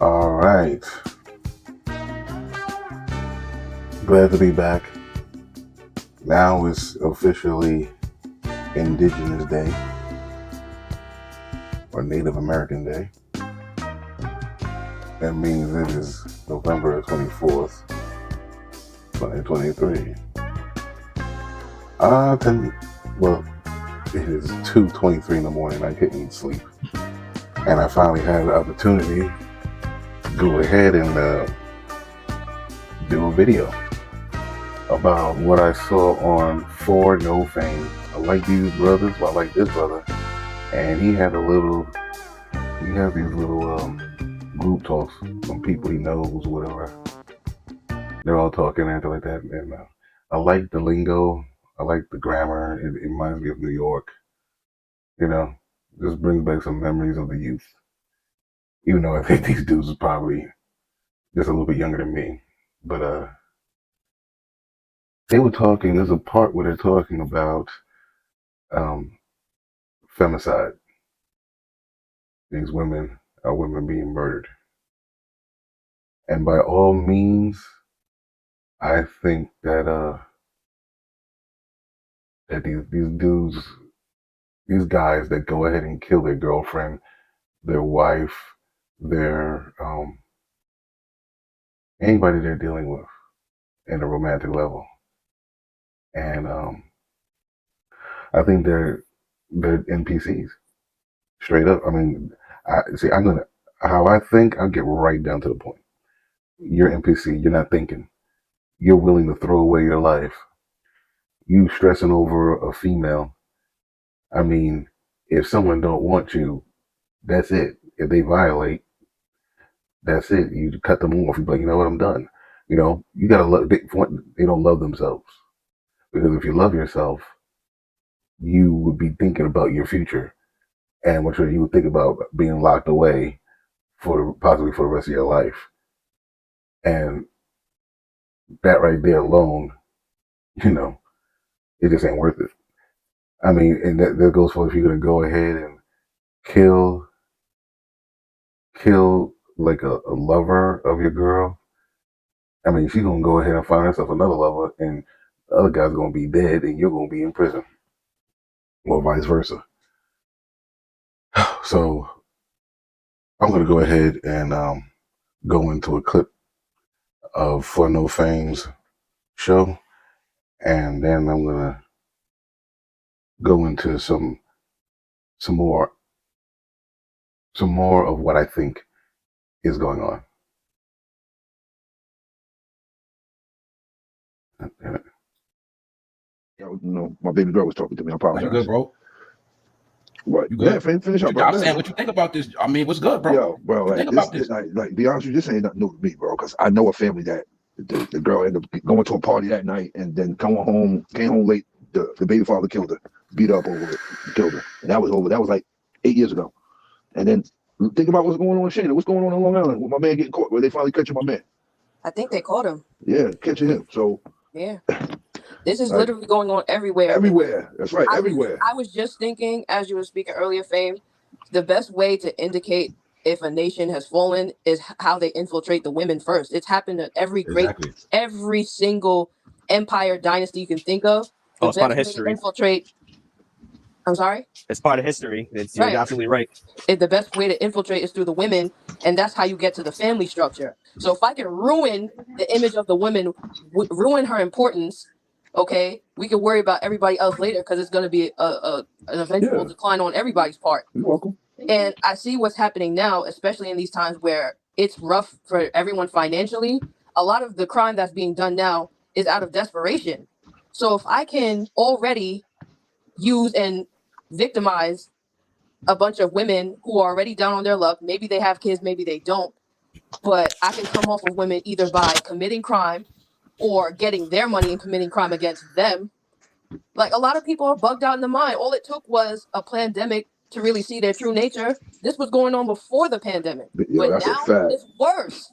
All right. Glad to be back. Now it's officially Indigenous Day or Native American Day. That means it is November 24th, 2023. It is 2:23 in the morning. I couldn't sleep. And I finally had the opportunity to go ahead and do a video about what I saw on For No Fame. I like these brothers, I like this brother. And he has these little group talks from people he knows, whatever. They're all talking and everything like that. And I like the lingo. I like the grammar. It reminds me of New York. You know, just brings back some memories of the youth. Even though I think these dudes are probably just a little bit younger than me. But they were talking, there's a part where they're talking about femicide. These women are women being murdered. And by all means, I think that these dudes, these guys that go ahead and kill their girlfriend, their wife, their anybody they're dealing with in a romantic level. And I think they're NPCs. Straight up. I mean, how I think, I'll get right down to the point. You're NPC, you're not thinking. You're willing to throw away your life. You stressing over a female. I mean, if someone don't want you, that's it. If they violate, that's it. You cut them off. You're like, you know what, I'm done. You know, you gotta love. They don't love themselves, because if you love yourself, you would be thinking about your future, and what you would think about being locked away possibly for the rest of your life. And that right there alone, you know, it just ain't worth it. I mean, and that goes for if you're gonna go ahead and kill like a lover of your girl. I mean, she's gonna go ahead and find herself another lover, and the other guy's gonna be dead, and you're gonna be in prison, or vice versa. So I'm gonna go ahead and go into a clip of For No Fame's show, and then I'm gonna go into some more of what I think is going on. Yo, you know, my baby girl was talking to me. I apologize. You good, bro? What? You good? Yeah, finish up, bro. I'm saying, what you think about this? I mean, what's good, bro? Yo, bro, what you think about this? Like, be honest with you, this ain't nothing new to me, bro. Because I know a family that the girl ended up going to a party that night and then came home late. The baby father killed her, beat her up over it, killed her, and that was over. That was like 8 years ago. And then think about what's going on in Shana. What's going on in Long Island with my man getting caught? Where they finally catching my man? I think they caught him. Yeah, catching him. So yeah. This is literally going on everywhere. Everywhere. That's right. Everywhere. I was just thinking, as you were speaking earlier, Fame, the best way to indicate if a nation has fallen is how they infiltrate the women first. It's happened in every single empire dynasty you can think of. Oh, it's part of history. Infiltrate. I'm sorry? It's part of history. You're absolutely right. The best way to infiltrate is through the women, and that's how you get to the family structure. So if I can ruin the image of the women, ruin her importance, okay, we can worry about everybody else later, because it's going to be an eventual decline on everybody's part. You're welcome. And I see what's happening now, especially in these times where it's rough for everyone financially. A lot of the crime that's being done now is out of desperation. So if I can already use and victimize a bunch of women who are already down on their luck, maybe they have kids, maybe they don't, but I can come off of women either by committing crime or getting their money and committing crime against them. Like, a lot of people are bugged out in the mind. All it took was a pandemic to really see their true nature. This was going on before the pandemic. Yo, but now it's worse.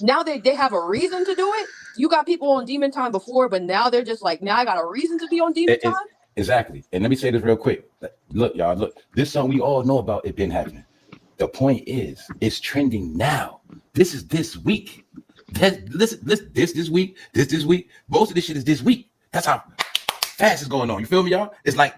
Now they have a reason to do it. You got people on demon time before, but now they're just like, now I got a reason to be on demon time. Exactly. And let me say this real quick. Look, y'all, look, this is something we all know about. It been happening. The point is, it's trending now. This is this week. This week. This week. Most of this shit is this week. That's how fast it's going on. You feel me, y'all? It's like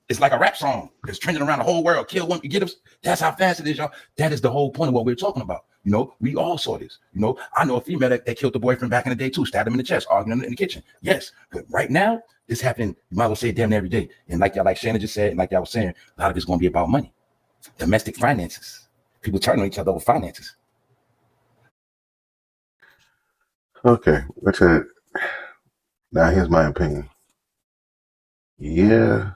a rap song. It's trending around the whole world. Kill one, you get us. That's how fast it is, y'all. That is the whole point of what we're talking about. You know, we all saw this. You know, I know a female that killed the boyfriend back in the day too, stabbed him in the chest, arguing in the kitchen. Yes, but right now, this happening, you might as well say it damn near every day. And like Shannon just said, and like y'all was saying, a lot of it's going to be about money, domestic finances. People turning on each other over finances. Okay, that's it. Now here's my opinion. Yeah,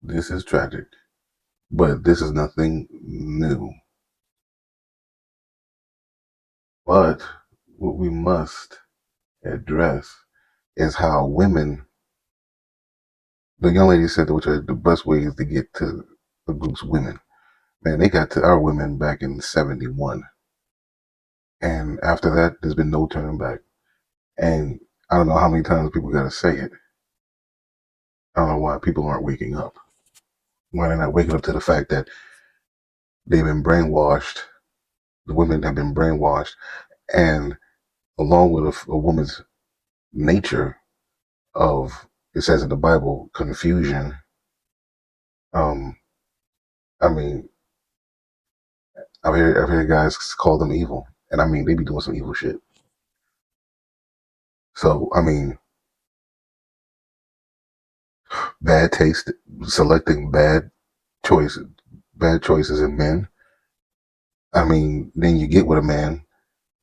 this is tragic, but this is nothing new. But what we must address is how women, the young lady said that which are the best ways to get to the group's women. Man, they got to our women back in 71. And after that, there's been no turning back. And I don't know how many times people got to say it. I don't know why people aren't waking up. Why they're not waking up to the fact that they've been brainwashed. The women have been brainwashed. And along with a woman's nature of, it says in the Bible, confusion. I mean, I've heard guys call them evil. And I mean, they be doing some evil shit. So, I mean, bad taste, selecting bad choices in men. I mean, then you get with a man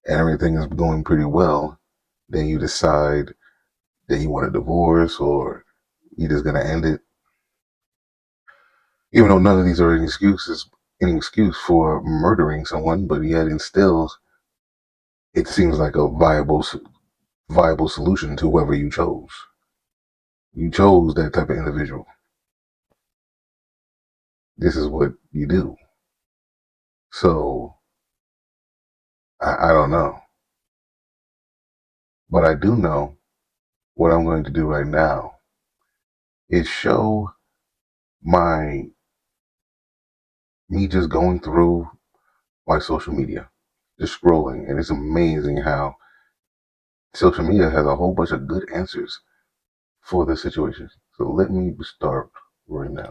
and everything is going pretty well. Then you decide that you want a divorce or you're just going to end it. Even though none of these are any excuse for murdering someone, but yet and still, it seems like a viable solution to whoever you chose. You chose that type of individual. This is what you do. So, I don't know. But I do know what I'm going to do right now is show me just going through my social media, just scrolling. And it's amazing how social media has a whole bunch of good answers for the situation. So let me start right now.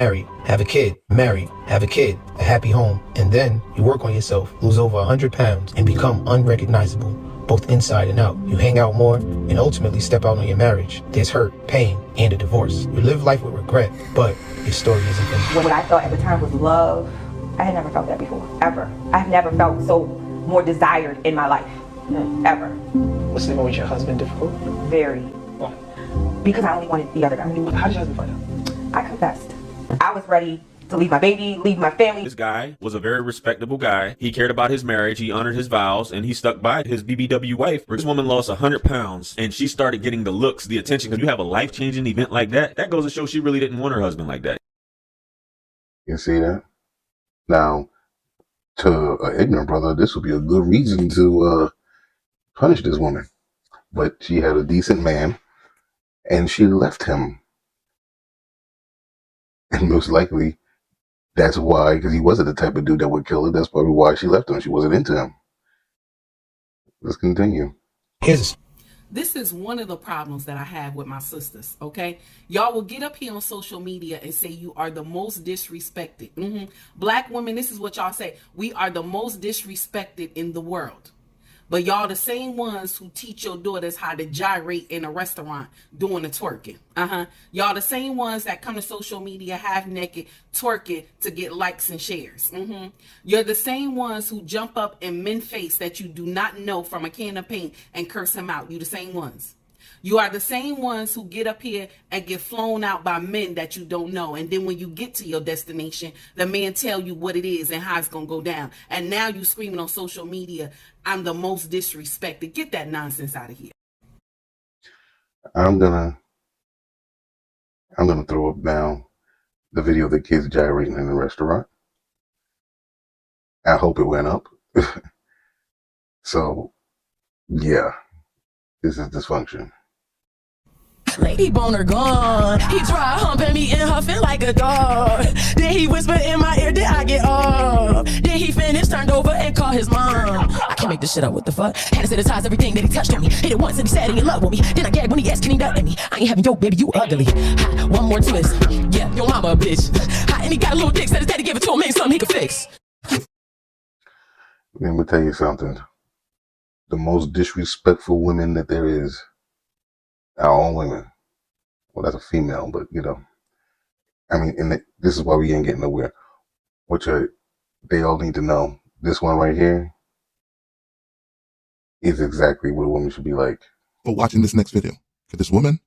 Marry, have a kid, marry, have a kid, a happy home, and then you work on yourself, lose over 100 pounds, and become unrecognizable, both inside and out. You hang out more, and ultimately step out on your marriage. There's hurt, pain, and a divorce. You live life with regret, but your story isn't finished. What I thought at the time was love, I had never felt that before, ever. I've never felt so more desired in my life, ever. Was living with your husband difficult? Very. Why? Because I only wanted the other guy. How did your husband find out? I confessed. I was ready to leave my baby, leave my family. This guy was a very respectable guy. He cared about his marriage. He honored his vows, and he stuck by his BBW wife. This woman lost 100 pounds, and she started getting the looks, the attention. Because you have a life-changing event like that, that goes to show she really didn't want her husband like that. You see that? Now, to an ignorant brother, this would be a good reason to punish this woman. But she had a decent man, and she left him. And most likely, that's why, because he wasn't the type of dude that would kill her. That's probably why she left him. She wasn't into him. Let's continue. This is one of the problems that I have with my sisters, okay? Y'all will get up here on social media and say you are the most disrespected. Black women, this is what y'all say. We are the most disrespected in the world. But y'all the same ones who teach your daughters how to gyrate in a restaurant doing the twerking. Y'all the same ones that come to social media half naked twerking to get likes and shares. You're the same ones who jump up in men's face that you do not know from a can of paint and curse them out. You the same ones. You are the same ones who get up here and get flown out by men that you don't know. And then when you get to your destination, the man tell you what it is and how it's going to go down. And now you screaming on social media, I'm the most disrespected. Get that nonsense out of here. I'm gonna throw up now the video of the kids gyrating in the restaurant. I hope it went up. So, yeah. This is dysfunction. Lady boner gone. He tried humping me and huffing like a dog. Then he whispered in my ear, did I get off? Then he finished, turned over and called his mom. I can't make this shit up, what the fuck? Had to sanitize everything that he touched on me. Hit it once and he said he in love with me. Then I gagged when he asked, can he nut at me? I ain't having yo, baby, you ugly. Ha, one more twist. Yeah, your mama a bitch. Ha, and he got a little dick, said his daddy give it to him, maybe something he could fix. Let me tell you something. The most disrespectful women that there is, our own women. Well, that's a female, but you know, I mean, and this is why we ain't getting nowhere. They all need to know. This one right here is exactly what a woman should be like. For watching this next video, for this woman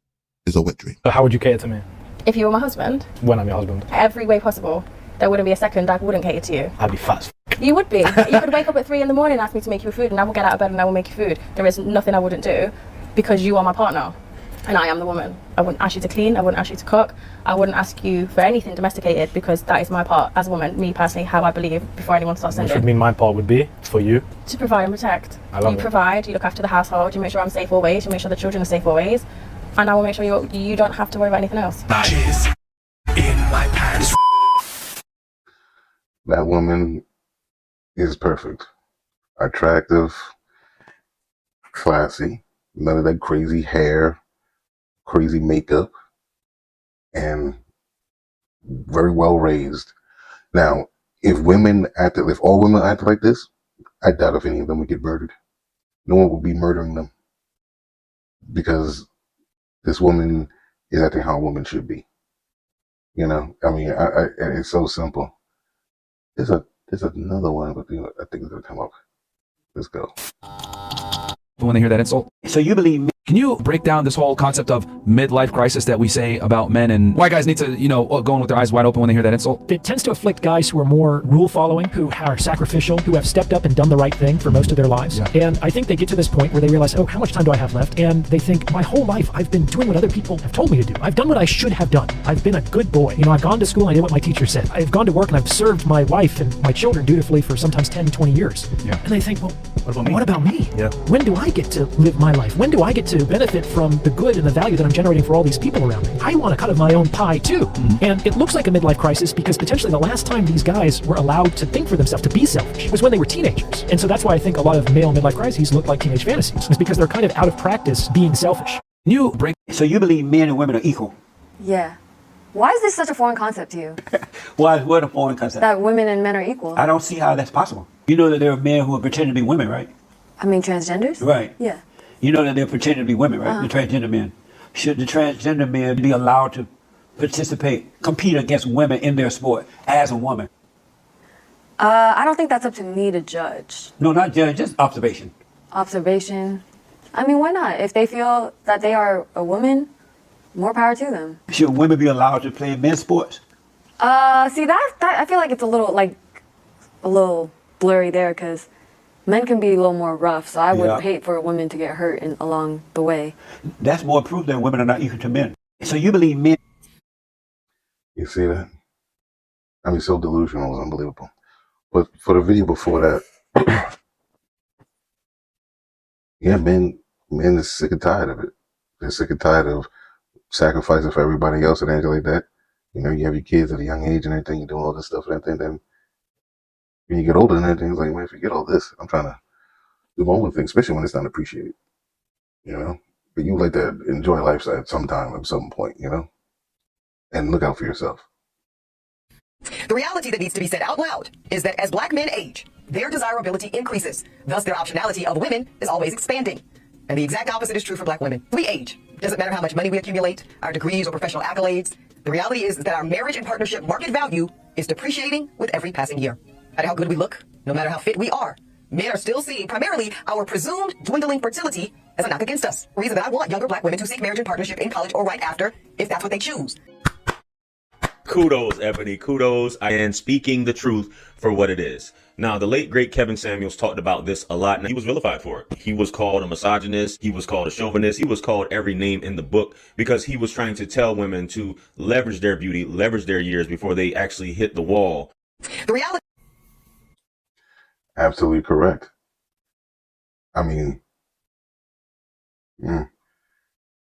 is a wet dream. So how would you cater to me? If you were my husband? When I'm your husband? Every way possible. There wouldn't be a second I wouldn't cater to you. I'd be fat as f***. You would be. You could wake up at 3 in the morning and ask me to make you food, and I will get out of bed and I will make you food. There is nothing I wouldn't do because you are my partner and I am the woman. I wouldn't ask you to clean, I wouldn't ask you to cook, I wouldn't ask you for anything domesticated because that is my part as a woman, me personally, how I believe before anyone starts Which sending. would mean my part would be for you? To provide and protect. I love you it. provide, you look after the household, you make sure I'm safe always, you make sure the children are safe always, and I will make sure you don't have to worry about anything else. Jizz in my pants. That woman is perfect. Attractive, classy, none of that crazy hair, crazy makeup, and very well raised. Now, if all women acted like this, I doubt if any of them would get murdered. No one would be murdering them because this woman is acting how a woman should be. You know, I mean, it's so simple. There's another one, but you know, I think it's gonna come up. Let's go. When they hear that insult. So you believe me? Can you break down this whole concept of midlife crisis that we say about men and why guys need to, you know, go in with their eyes wide open when they hear that insult? It tends to afflict guys who are more rule following, who are sacrificial, who have stepped up and done the right thing for most of their lives. Yeah. And I think they get to this point where they realize, oh, how much time do I have left? And they think, my whole life I've been doing what other people have told me to do. I've done what I should have done. I've been a good boy. You know, I've gone to school and I did what my teacher said. I've gone to work and I've served my wife and my children dutifully for sometimes 10, 20 years. Yeah. And they think, well, What about me? what about me? Yeah. When do I get to live my life? When do I get to benefit from the good and the value that I'm generating for all these people around me? I want a cut of my own pie too. Mm-hmm. And it looks like a midlife crisis because potentially the last time these guys were allowed to think for themselves, to be selfish, was when they were teenagers. And so that's why I think a lot of male midlife crises look like teenage fantasies. It's because they're kind of out of practice being selfish. You break. So you believe men and women are equal? Yeah. Why is this such a foreign concept to you? Why? What a foreign concept? That women and men are equal. I don't see how that's possible. You know that there are men who are pretending to be women, right? I mean, transgenders? Right. Yeah. You know that they're pretending to be women, right? The transgender men. Should the transgender men be allowed to participate, compete against women in their sport as a woman? I don't think that's up to me to judge. No, not judge, just observation. Observation. I mean, why not? If they feel that they are a woman, more power to them. Should women be allowed to play men's sports? See, that I feel like it's a little blurry there because men can be a little more rough. So I would hate for a woman to get hurt along the way. That's more proof that women are not equal to men. So you believe men? You see that? I mean, so delusional is unbelievable. But for the video before that, yeah, men is sick and tired of it. They're sick and tired of sacrificing for everybody else and anything like that. You know, you have your kids at a young age and everything, you're doing all this stuff and everything. Then when you get older and everything, it's like, man, forget all this. I'm trying to do my own thing, especially when it's not appreciated. You know? But you like to enjoy life at some time, at some point, you know? And look out for yourself. The reality that needs to be said out loud is that as black men age, their desirability increases. Thus, their optionality of women is always expanding. And the exact opposite is true for black women. We age. Doesn't matter how much money we accumulate, our degrees or professional accolades. The reality is that our marriage and partnership market value is depreciating with every passing year. No matter how good we look, no matter how fit we are, men are still seeing primarily our presumed dwindling fertility as a knock against us. A reason that I want younger black women to seek marriage and partnership in college or right after, if that's what they choose. Kudos, Ebony, kudos, and speaking the truth for what it is. Now, the late, great Kevin Samuels talked about this a lot, and he was vilified for it. He was called a misogynist. He was called a chauvinist. He was called every name in the book because he was trying to tell women to leverage their beauty, leverage their years before they actually hit the wall. The reality. Absolutely correct. I mean, Mm.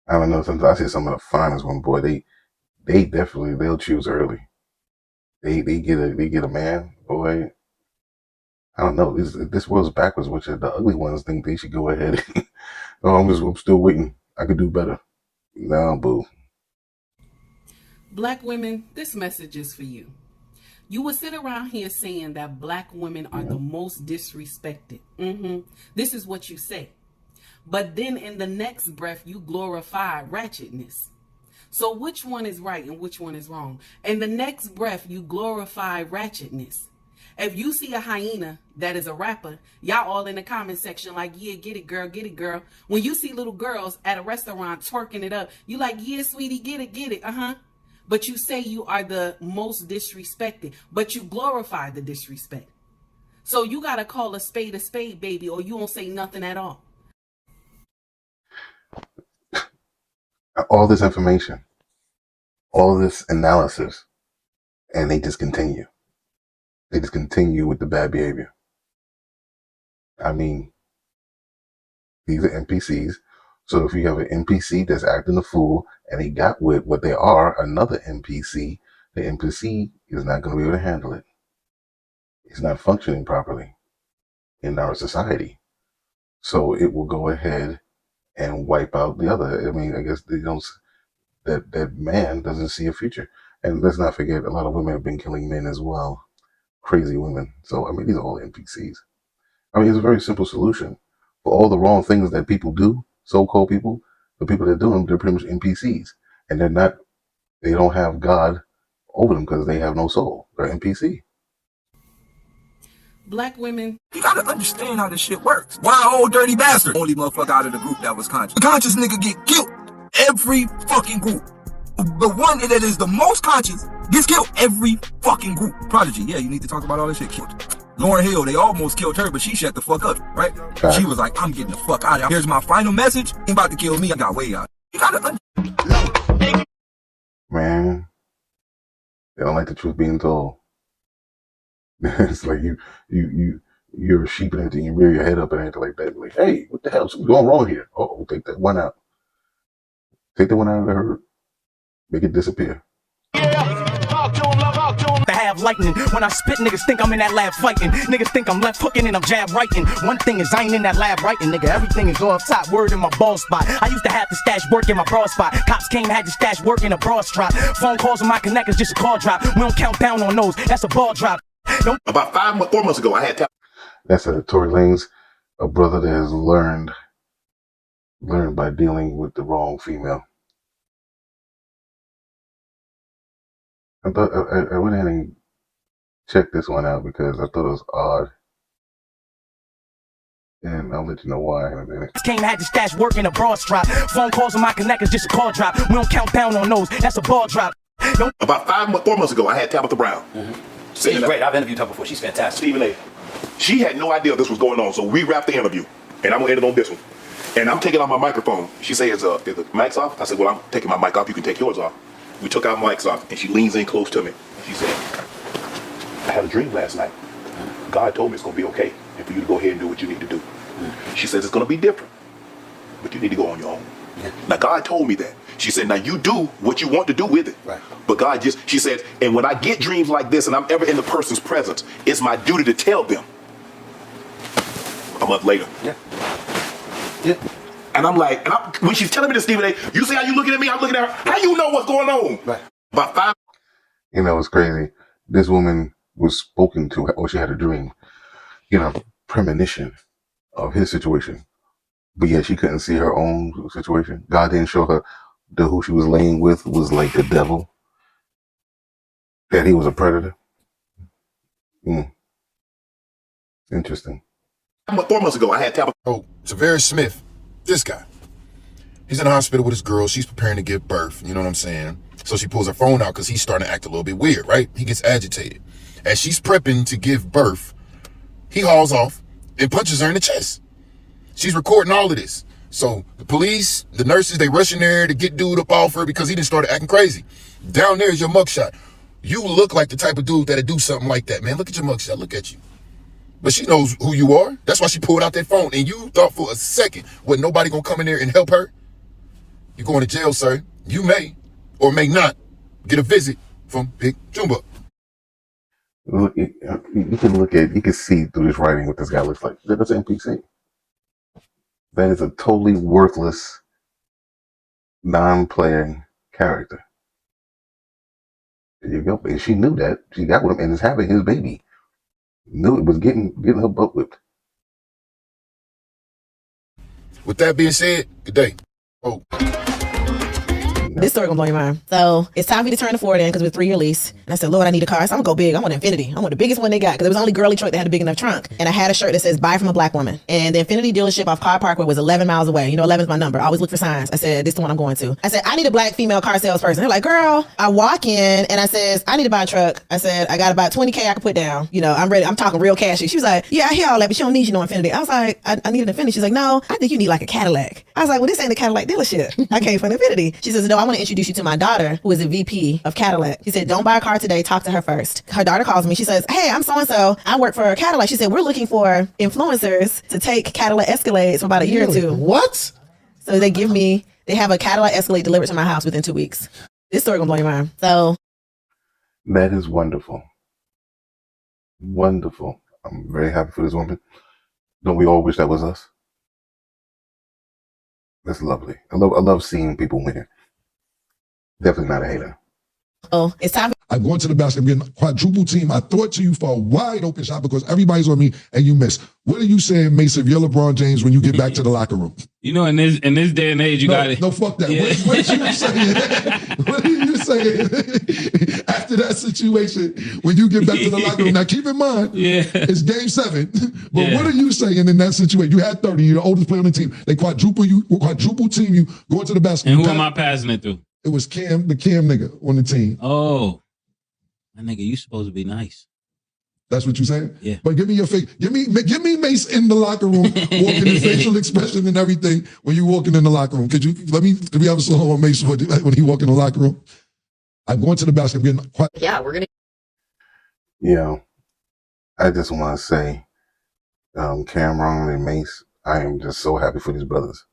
I don't know. Sometimes I see some of the finest one, boy. They definitely they'll choose early. They get a man, boy. I don't know. This world's backwards, which the ugly ones think they should go ahead. Oh, I'm still waiting. I could do better. No, boo. Black women, this message is for you. You would sit around here saying that black women are the most disrespected. This is what you say. But then in the next breath, you glorify ratchetness. So which one is right and which one is wrong? In the next breath, you glorify ratchetness. If you see a hyena that is a rapper, y'all all in the comment section like, yeah, get it, girl, get it, girl. When you see little girls at a restaurant twerking it up, you like, yeah, sweetie, get it, But you say you are the most disrespected, but you glorify the disrespect. So you got to call a spade, baby, or you won't say nothing at all. All this information, all this analysis, and they just continue. They just continue with the bad behavior. I mean, these are NPCs. So if you have an NPC that's acting a fool and they got with what they are, another NPC, the NPC is not going to be able to handle it. It's not functioning properly in our society. So it will go ahead and wipe out the other. I mean, I guess they don't, that man doesn't see a future. And let's not forget, a lot of women have been killing men as well. Crazy women. So, I mean, these are all NPCs. I mean, it's a very simple solution. For all the wrong things that people do, so-called people, the people that do them, they're pretty much NPCs. And they don't have God over them because they have no soul. They're NPC. Black women. You gotta understand how this shit works. Why old dirty bastard? Only motherfucker out of the group that was conscious. The conscious nigga get killed. Every fucking group. The one that is the most conscious gets killed. Every fucking group. Prodigy, yeah, you need to talk about all this shit. Lauryn Hill, they almost killed her, but she shut the fuck up, right? She was like, I'm getting the fuck out of here. Here's my final message. He about to kill me. I got way out. You gotta Man, they don't like the truth being told. It's like you're a sheep and everything. You rear your head up and anything like that. Like, hey, what the hell? Something's going wrong here. Oh, take that one out. Take that one out of the herd. Make it disappear. To have lightning. When I spit, niggas think I'm in that lab fighting. Niggas think I'm left hooking and I'm jab writing. One thing is I ain't in that lab writing, nigga. Everything is off top. Word in my ball spot. I used to have to stash work in my broad spot. Cops came, had to stash work in a broad strap. Phone calls on my connectors, just a call drop. We don't count down on those. That's a ball drop. About 4 months ago, I had That's Tory Lanez, a brother that has learned by dealing with the wrong female. I thought I went ahead and checked this one out because I thought it was odd. And I'll let you know why in a minute. Came, had to stash work in a broad strap. Phone calls on my connectors, just a call drop. We don't count down on those. That's a ball drop. About 4 months ago, I had Tabitha Brown. She's great. I've interviewed her before. She's fantastic. Stephen A. She had no idea this was going on, so we wrapped the interview. And I'm going to end it on this one. And I'm taking out my microphone. She says, is the mic's off? I said, well, I'm taking my mic off. You can take yours off. We took our mics off, and she leans in close to me. She said, I had a dream last night. God told me it's going to be okay, and for you to go ahead and do what you need to do. She says, it's going to be different, but you need to go on your own. Now, God told me that. She said, now you do what you want to do with it. Right. But God she said, and when I get dreams like this and I'm ever in the person's presence, it's my duty to tell them. A month later. Yeah. And I'm like, when she's telling me this, Stephen A., you see how you looking at me? I'm looking at her. How you know what's going on? Right. About 5. You know, it's crazy. This woman was spoken to, or she had a dream, premonition of his situation. But yet she couldn't see her own situation. God didn't show her who she was laying with was like the devil. That he was a predator. Interesting. 4 months ago, I had Tabitha. Oh, Tavares Smith, this guy. He's in the hospital with his girl. She's preparing to give birth. You know what I'm saying? So she pulls her phone out because he's starting to act a little bit weird, right? He gets agitated. As she's prepping to give birth, he hauls off and punches her in the chest. She's recording all of this. So the police, the nurses, they rush in there to get dude up off her because he done started acting crazy. Down there is your mugshot. You look like the type of dude that'd do something like that, man. Look at your mugshot. Look at you. But she knows who you are. That's why she pulled out that phone. And you thought for a second, what, nobody gonna come in there and help her? You're going to jail, sir. You may or may not get a visit from Big Jumbo. Look, you can see through this writing what this guy looks like. That's NPC. That is a totally worthless, non-playing character. There you go. And she knew that. She got with him and is having his baby. Knew it was getting her butt whipped. With that being said, good day. Oh. This story gonna blow your mind. So it's time for me to turn the Ford in because we're 3-year lease. And I said, Lord, I need a car. So I'm gonna go big. I want Infinity. I want the biggest one they got because it was the only girly truck that had a big enough trunk. And I had a shirt that says buy from a black woman. And the Infinity dealership off Car Parkway was 11 miles away. You know, 11 is my number. I always look for signs. I said, this is the one I'm going to. I said, I need a black female car salesperson. They're like, girl, I walk in and I says, I need to buy a truck. I said, I got about 20K I can put down. You know, I'm ready. I'm talking real cashy. She was like, yeah, I hear all that, but you don't need no Infinity. I was like, I need an Infinity. She's like, no, I think you need like a Cadillac. I was like, well, this ain't a Cadillac dealership. I came for an Infinity. She says, no, I want to introduce you to my daughter, who is a VP of Cadillac. She said, don't buy a car today. Talk to her first. Her daughter calls me. She says, hey, I'm so-and-so. I work for Cadillac. She said, we're looking for influencers to take Cadillac Escalades for about a year or two. What? So they have a Cadillac Escalade delivered to my house within 2 weeks. This story gonna blow your mind. So that is wonderful. Wonderful. I'm very happy for this woman. Don't we all wish that was us? That's lovely. I love seeing people win. Definitely not a hater. Oh, it's time. I'm going to the basket. I'm getting quadruple team. I throw it to you for a wide open shot because everybody's on me and you miss. What are you saying, Mason, if you're LeBron James when you get back to the locker room? You know, in this day and age, you got it. No, fuck that. Yeah. What are you saying? What are you saying after that situation when you get back to the locker room? Now, keep in mind, it's game 7. But what are you saying in that situation? You had 30. You're the oldest player on the team. They quadruple team you, going to the basket. And who am I passing it to? It was Cam, the Cam nigga on the team. Oh. That nigga, you supposed to be nice. That's what you're saying? Yeah. But give me your face. Give me Mace in the locker room, walking in facial expression and everything when you walking in the locker room. Could we have a song on Mace when he walk in the locker room? I'm going to the basket. Yeah, we're gonna. I just want to say, Cameron and Mace, I am just so happy for these brothers.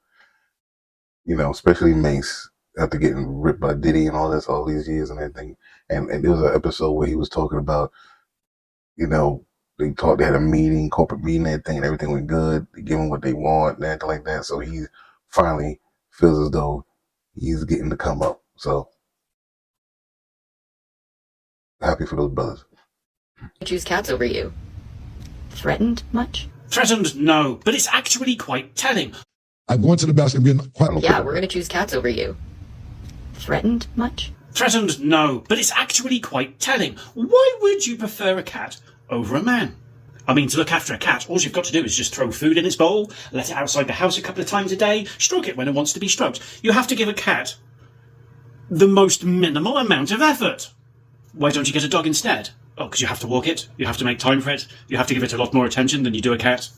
Especially Mace after getting ripped by Diddy and all these years and everything. And there was an episode where he was talking about, they had a meeting, corporate meeting, and everything went good. They give him what they want and everything like that. So he finally feels as though he's getting to come up. So happy for those brothers. Choose cats over you. Threatened much? Threatened, no, but it's actually quite telling. I'm going to the basket. Yeah, we're gonna choose cats over you. Threatened much? Threatened, no, but it's actually quite telling. Why would you prefer a cat over a man? I mean, to look after a cat, all you've got to do is just throw food in its bowl, let it outside the house a couple of times a day, stroke it when it wants to be stroked. You have to give a cat the most minimal amount of effort. Why don't you get a dog instead? Oh, because you have to walk it, you have to make time for it, you have to give it a lot more attention than you do a cat.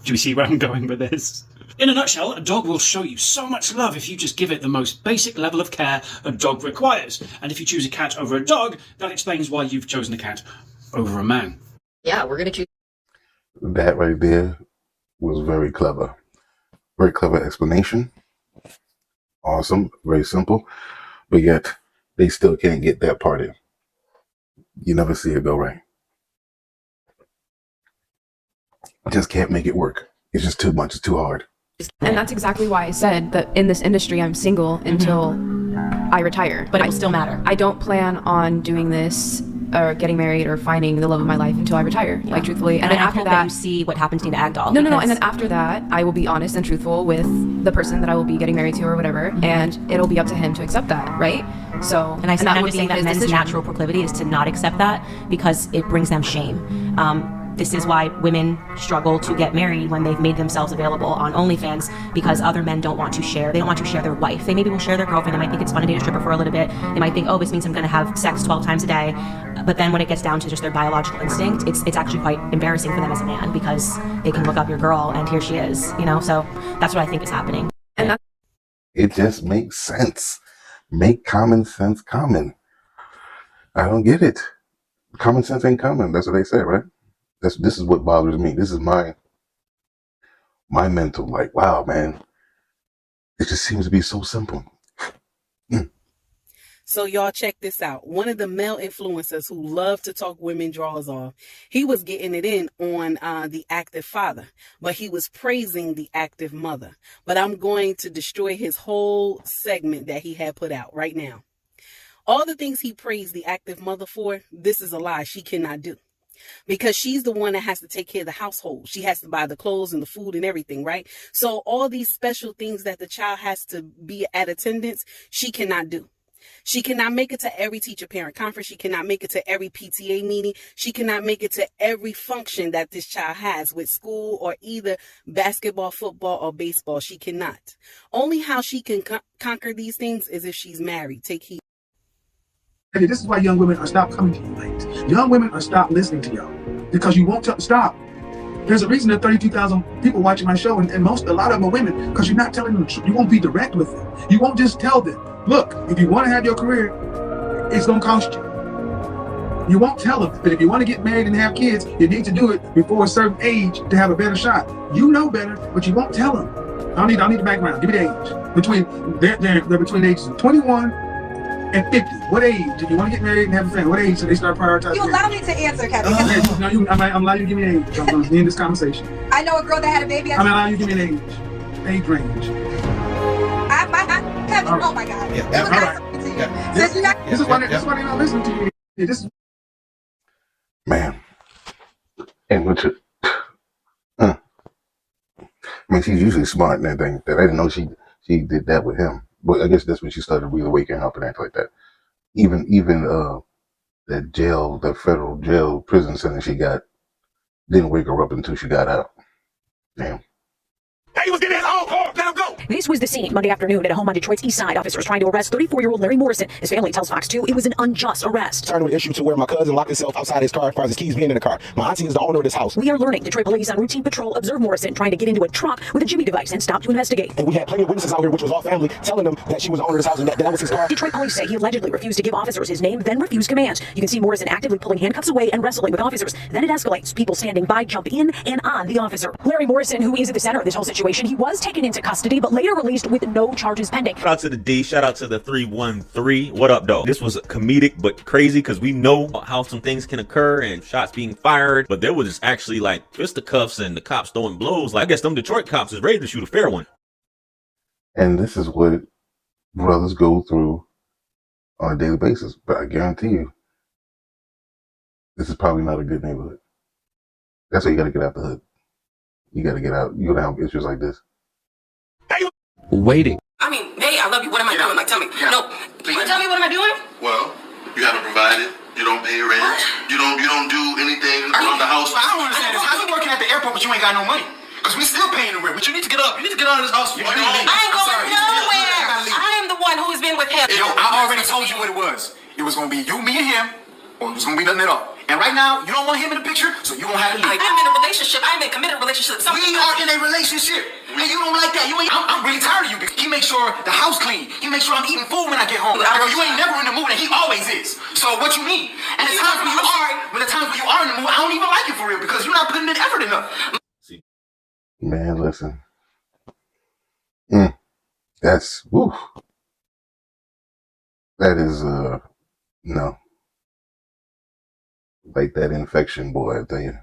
Do you see where I'm going with this? In a nutshell, a dog will show you so much love if you just give it the most basic level of care a dog requires. And if you choose a cat over a dog, that explains why you've chosen a cat over a man. Yeah, we're gonna choose. That right there was very clever. Very clever explanation. Awesome. Very simple. But yet, they still can't get that part in. You never see it go right. Just can't make it work. It's just too much. It's too hard. And that's exactly why I said that in this industry, I'm single until I retire. But it will still matter. I don't plan on doing this or getting married or finding the love of my life until I retire. Like, truthfully. And then after that, you see what happens to Nina Agdal. No. And then after that, I will be honest and truthful with the person that I will be getting married to or whatever. And it'll be up to him to accept that, right? So, And I'm that just would be saying that his men's decision. natural proclivity is to not accept that because it brings them shame. This is why women struggle to get married when they've made themselves available on OnlyFans, because other men don't want to share. They don't want to share their wife. They maybe will share their girlfriend. They might think it's fun to date a stripper for a little bit. They might think, oh, this means I'm going to have sex 12 times a day. But then when it gets down to just their biological instinct, it's actually quite embarrassing for them as a man because they can look up your girl and here she is, So that's what I think is happening. And It just makes sense. Make common sense common. I don't get it. Common sense ain't common. That's what they say, right? This is what bothers me. This is my mental, like, wow, man, it just seems to be so simple. So y'all check this out. One of the male influencers who love to talk women draws off, he was getting it in on the active father, but he was praising the active mother. But I'm going to destroy his whole segment that he had put out right now. All the things he praised the active mother for, this is a lie. She cannot do. Because she's the one that has to take care of the household. She has to buy the clothes and the food and everything, right? So all these special things that the child has to be at attendance, she cannot do. She cannot make it to every teacher-parent conference. She cannot make it to every PTA meeting. She cannot make it to every function that this child has with school or either basketball, football, or baseball. She cannot. Only how she can conquer these things is if she's married. Take heed. Hey, this is why young women are stop coming to you, ladies. Young women are stop listening to y'all because you won't stop. There's a reason there are 32,000 people watching my show, and a lot of them are women because you're not telling them the truth. You won't be direct with them. You won't just tell them, look, if you want to have your career, it's going to cost you. You won't tell them, but if you want to get married and have kids, you need to do it before a certain age to have a better shot. You know better, but you won't tell them. I don't need the background. Give me the age. They're between ages of 21 and 50. What age do you want to get married and have a family? What age do they start prioritizing? You allow me to answer, Kevin. No, I'm allowing you to give me an age. I'm going to end this conversation. I know a girl that had a baby. I'm allowing you to give me an age range. Kevin, oh my God. Yeah, all right. This is why they're not listening to you. Yeah, this is Man. And Richard, I mean, she's usually smart and everything. That I didn't know she did that with him. But I guess that's when she started really waking up and acting like that. Even that federal jail prison sentence she got didn't wake her up until she got out. Damn. He was getting his own car. Let him go. This was the scene Monday afternoon at a home on Detroit's East Side. Officers trying to arrest 34-year-old Larry Morrison. His family tells Fox 2 it was an unjust arrest. Turned to an issue to where my cousin locked himself outside his car as far as his keys being in the car. My auntie is the owner of this house. We are learning Detroit police on routine patrol observed Morrison trying to get into a truck with a Jimmy device and stopped to investigate. And we had plenty of witnesses out here, which was all family, telling them that she was the owner of this house and that was his car. Detroit police say he allegedly refused to give officers his name, then refused commands. You can see Morrison actively pulling handcuffs away and wrestling with officers. Then it escalates. People standing by jump in and on the officer. Larry Morrison, who is at the center of this whole situation, he was taken into custody, but later released with no charges pending. Shout out to the D, shout out to the 313. What up, dog? This was comedic but crazy because we know how some things can occur and shots being fired, but there was just actually like fisticuffs and the cops throwing blows. Like I guess them Detroit cops is ready to shoot a fair one. And this is what brothers go through on a daily basis. But I guarantee you, this is probably not a good neighborhood. That's why you got to get out the hood. You got to get out. You're going to have issues like this. Waiting. I mean, hey, I love you. What am I doing? Like, tell me. No. You tell me what am I doing? Well, you haven't provided. You don't pay rent. You don't do anything around the house. I don't understand this. How you working at the airport but you ain't got no money? Because we still paying the rent. But you need to get up. You need to get out of this house. I ain't going nowhere. I am the one who has been with him. Yo, I already told you what it was. It was going to be you, me, and him, or it was going to be nothing at all. And right now, you don't want him in the picture, so you're going to have to leave. I'm in a relationship. I'm in a committed relationship. We are in a relationship. And you don't like that. I'm really tired of you. He makes sure the house clean. He makes sure I'm eating food when I get home. Girl, you ain't never in the mood, and he always is. So what you need? And the times when you are in the mood, I don't even like you for real because you're not putting in effort enough. Man, listen. That's, woo. That is, no. Like that infection, boy, I tell you.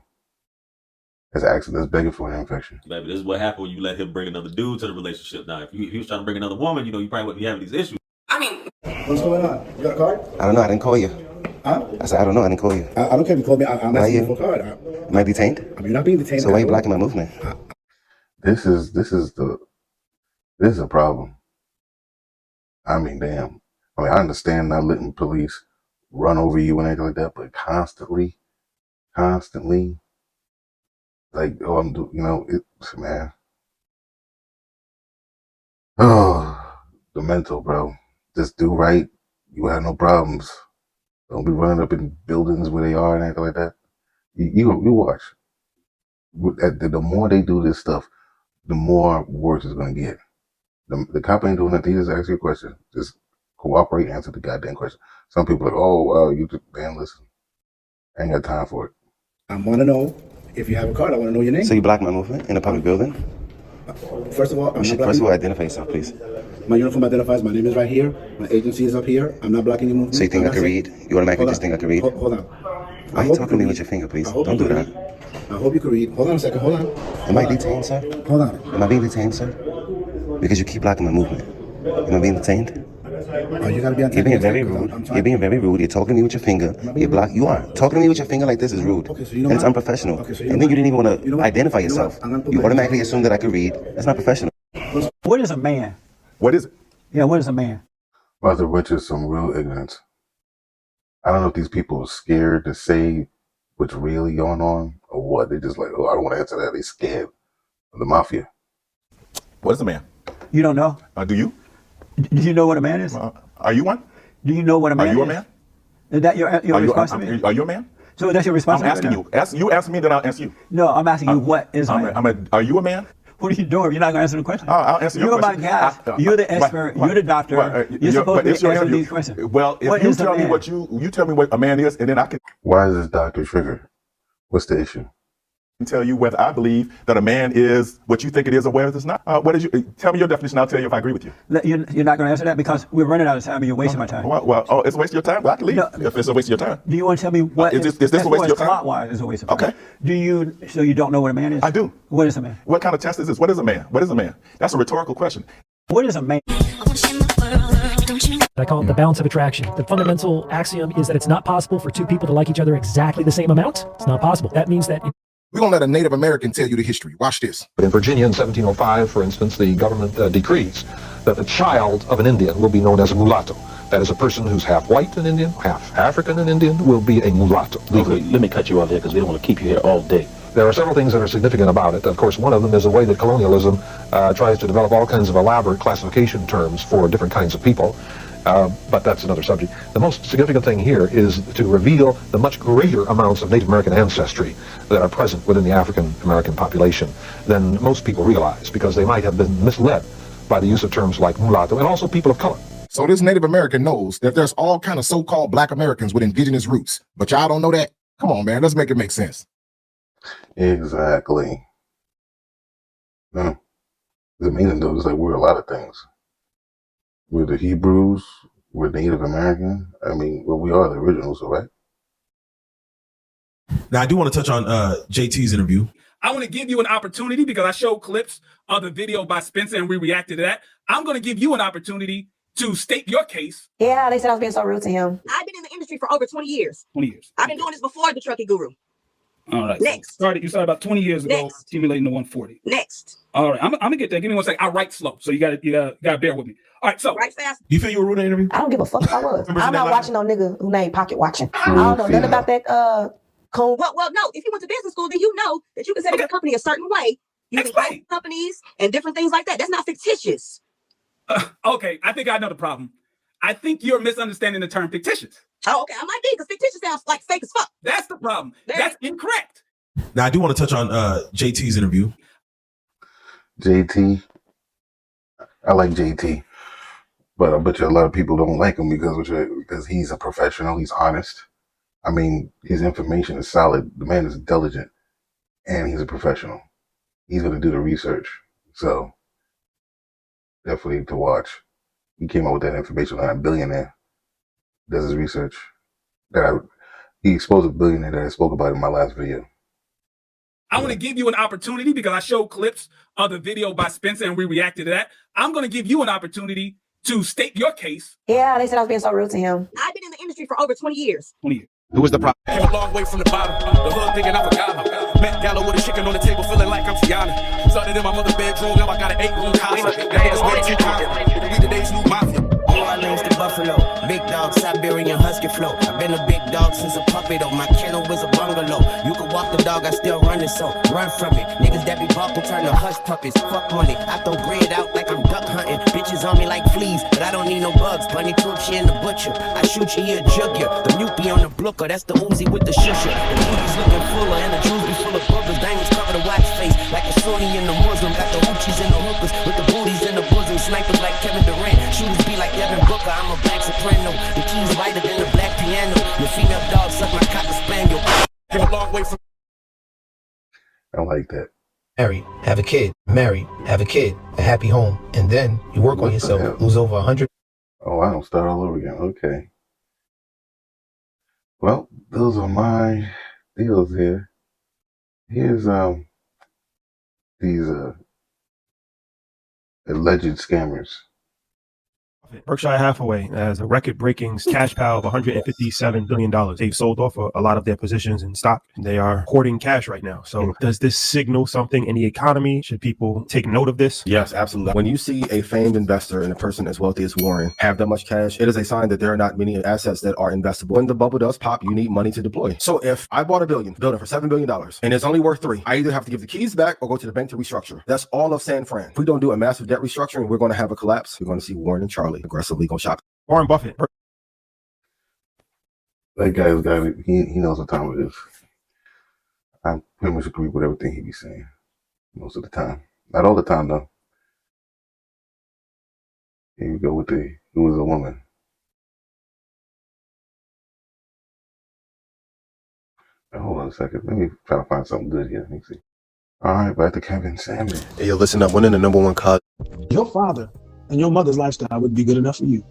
That's accident. That's begging for an infection. Baby, this is what happened when you let him bring another dude to the relationship. Now, if he was trying to bring another woman, you probably wouldn't be having these issues. I mean, what's going on? You got a card? I don't know. I didn't call you. Huh? I said, I don't know. I didn't call you. I don't care if you called me. I'm asking you for a card. Am I detained? I mean, you're not being detained. So why are you blocking my movement? This is a problem. I mean, damn. I mean, I understand not letting police run over you and anything like that, but constantly, like, oh, man. Oh, the mental, bro. Just do right. You have no problems. Don't be running up in buildings where they are and anything like that. You watch. The more they do this stuff, the more worse it's going to get. The cop ain't doing nothing. He just asks you a question. Just cooperate, answer the goddamn question. Some people are like, oh, you just, man, listen. I ain't got time for it. I want to know if you have a card. I want to know your name. So you block my movement in a public building? First of all, First of all, identify yourself, please. My uniform identifies. My name is right here. My agency is up here. I'm not blocking your movement. So you think I can read? You automatically just think I can read? Hold on. Why are you talking to me with your finger, please? Don't do that. I hope you can read. Hold on a second. Hold on. Am I detained, sir? Hold on. Am I being detained, sir? Because you keep blocking my movement. Am I being detained? Oh, you gotta be on You're being very rude. You're being very rude. You're talking to me with your finger. You are. Talking to me with your finger like this is rude. Okay, so you know and it's what? unprofessional. Okay, so you and know then you didn't even want to You know what? identify You know what? yourself. I'm gonna put You my automatically hands- assume that I can read. That's not professional. What is a man? What is it? Yeah, what is a man? About to witness some real ignorance. I don't know if these people are scared to say what's really going on or what. They just like, oh, I don't want to answer that. They scared of the mafia. What is a man? You don't know? Do you? Do you know what a man is? Are you one? Do you know what a man is? Are you a man? Is that your responsibility? Are you a man? So that's your responsibility? I'm asking you. You ask me, then I'll answer you. No, I'm asking you what is a man? Are you a man? What are you doing? You're not going to answer the question. I'll answer your question. You're my guy. You're the expert. You're the doctor. You're supposed to be answering these questions. Well, if you tell me what you tell me what a man is, and then I can. Why is this doctor triggered? What's the issue? Tell you whether I believe that a man is what you think it is or whether it's not. What is you? Tell me your definition. I'll tell you if I agree with you. You're not going to answer that because we're running out of time and you're wasting my time. Well, it's a waste of your time. Well, I can leave if it's a waste of your time. Do you want to tell me what is this a waste of your time? Plot-wise is a waste of time. Okay. So you don't know what a man is? I do. What is a man? What kind of test is this? What is a man? What is a man? That's a rhetorical question. What is a man? I call it the balance of attraction. The fundamental axiom is that it's not possible for two people to like each other exactly the same amount. It's not possible. That means that We're going to let a Native American tell you the history. Watch this. But in Virginia in 1705, for instance, the government decrees that the child of an Indian will be known as a mulatto. That is, a person who's half white and Indian, half African and Indian will be a mulatto. Okay, let me cut you off here because we don't want to keep you here all day. There are several things that are significant about it. Of course, one of them is the way that colonialism tries to develop all kinds of elaborate classification terms for different kinds of people. But that's another subject. The most significant thing here is to reveal the much greater amounts of Native American ancestry that are present within the African American population than most people realize, because they might have been misled by the use of terms like mulatto and also people of color. So this Native American knows that there's all kind of so-called black Americans with indigenous roots, but y'all don't know that? Come on, man, let's make it make sense. Exactly. No. It's amazing though. It's like we're a lot of things. We're the Hebrews. We're Native American. I mean, well, we are the originals, right? Now, I do want to touch on JT's interview. I want to give you an opportunity because I showed clips of the video by Spencer and we reacted to that. I'm going to give you an opportunity to state your case. Yeah, they said I was being so rude to him. I've been in the industry for over 20 years. 20 years. I've been doing this before the Trucking Guru. All right. Next. You started about 20 years ago, accumulating the 140. Next. All right. I'm gonna get there. Give me 1 second. I write slow, so you gotta bear with me. All right. So write fast. Do you feel you were rude in the interview? I don't give a fuck if I was. I'm not watching no nigga who named Pocket Watching. I True don't know nothing female. about that Well, no. If you went to business school, then you know that you can set up your company a certain way. You can own companies and different things like that. That's not fictitious. Okay. I think I know the problem. I think you're misunderstanding the term fictitious. Oh, okay. I might be because fictitious sounds like fake as fuck. That's the problem. That's incorrect. Now, I do want to touch on JT's interview. JT. I like JT. But I bet you a lot of people don't like him because he's a professional. He's honest. I mean, his information is solid. The man is diligent. And he's a professional. He's going to do the research. So, definitely to watch. He came up with that information on a billionaire. Does his research. He exposed a billionaire that I spoke about in my last video. I want to give you an opportunity because I showed clips of the video by Spencer and we reacted to that. I'm going to give you an opportunity to state your case. Yeah, they said I was being so rude to him. I've been in the industry for over 20 years. 20 years. Who was the problem? Came a long way from the bottom. The hood thinking I forgot. Met Gallo with a chicken on the table, feeling like I'm Tiana. Started in my mother's bedroom, now I got an 8-room house. That is way too common. We today's new mafia. New Orleans to Buffalo, big dog, Siberian husky flow. I've been a big dog since a puppy though. My kennel was a bungalow. You could walk the dog, I still run it, so run from it. Niggas that be barking turn to hush puppies. Fuck money, I throw bread out like I'm duck hunting. Bitches on me like fleas, but I don't need no bugs. Bunny Coochie and the butcher, I shoot you, he'll jug you. The Nupi on the blooker, that's the Uzi with the shusher. The booties looking fuller and the jewels be full of boogers. Diamonds cover the watch face like a Sunni and the Muslim. Got the hoochies and the hookers with the booties in the bosom. Snipers like Kevin Durant, shooters be like Devin Booker. I'm a black soprano, the keys lighter than the black piano. Your female dog suck my cocker spaniel. Came a long way from like that. Marry, have a kid, marry, have a kid, a happy home, and then you work on yourself, lose over 100. Oh, I don't start all over again. Okay. Well, those are my deals here. Here's these alleged scammers. Berkshire Hathaway has a record-breaking cash pile of $157 billion. They've sold off a lot of their positions in stock. They are hoarding cash right now. So does this signal something in the economy? Should people take note of this? Yes, absolutely. When you see a famed investor and a person as wealthy as Warren have that much cash, it is a sign that there are not many assets that are investable. When the bubble does pop, you need money to deploy. So if I bought a building for $7 billion and it's only worth $3 billion, I either have to give the keys back or go to the bank to restructure. That's all of San Fran. If we don't do a massive debt restructuring, we're going to have a collapse. We're going to see Warren and Charlie aggressively go shopping. Warren Buffett. That guy's got it. He knows what time it is. I pretty much agree with everything he be saying most of the time. Not all the time though. Here you go with who was a woman. Now, hold on a second. Let me try to find something good here. Let me see. All right, back to Kevin Samuel. Hey, yo, listen up. Winning the #1 cause. Your father and your mother's lifestyle would be good enough for you.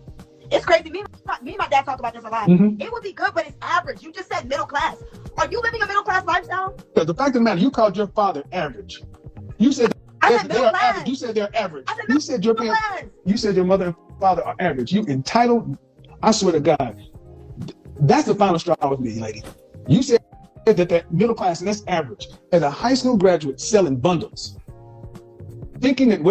It's crazy. Me and my dad talk about this a lot. It would be good, but it's average. You just said middle class. Are you living a middle class lifestyle? Because the fact of the matter, you called your father average. You said they are average. You said they're average. You said your parents. You said your mother and father are average. You entitled. I swear to God, that's the final straw with me, lady. You said that they're middle class and that's average. As a high school graduate selling bundles, thinking that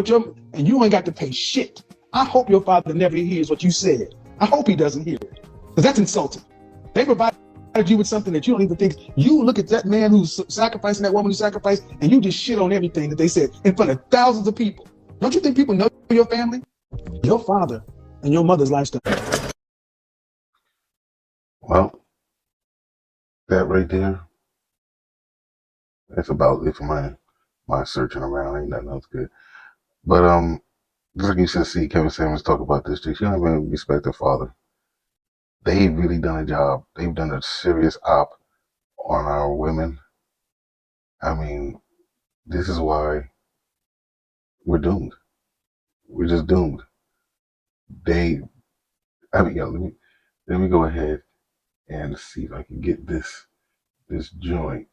and you ain't got to pay shit. I hope your father never hears what you said. I hope he doesn't hear it, because that's insulting. They provided you with something that you don't even think. You look at that man who's sacrificing, that woman who sacrificed, and you just shit on everything that they said in front of thousands of people. Don't you think people know your family? Your father and your mother's lifestyle. Well, that right there, that's about it for my searching around. Ain't nothing else good. But just like you should see Kevin Samuels talk about this, you don't even respect their father. They've really done a job. They've done a serious op on our women. I mean, this is why we're doomed. We're just doomed. Let me go ahead and see if I can get this joint.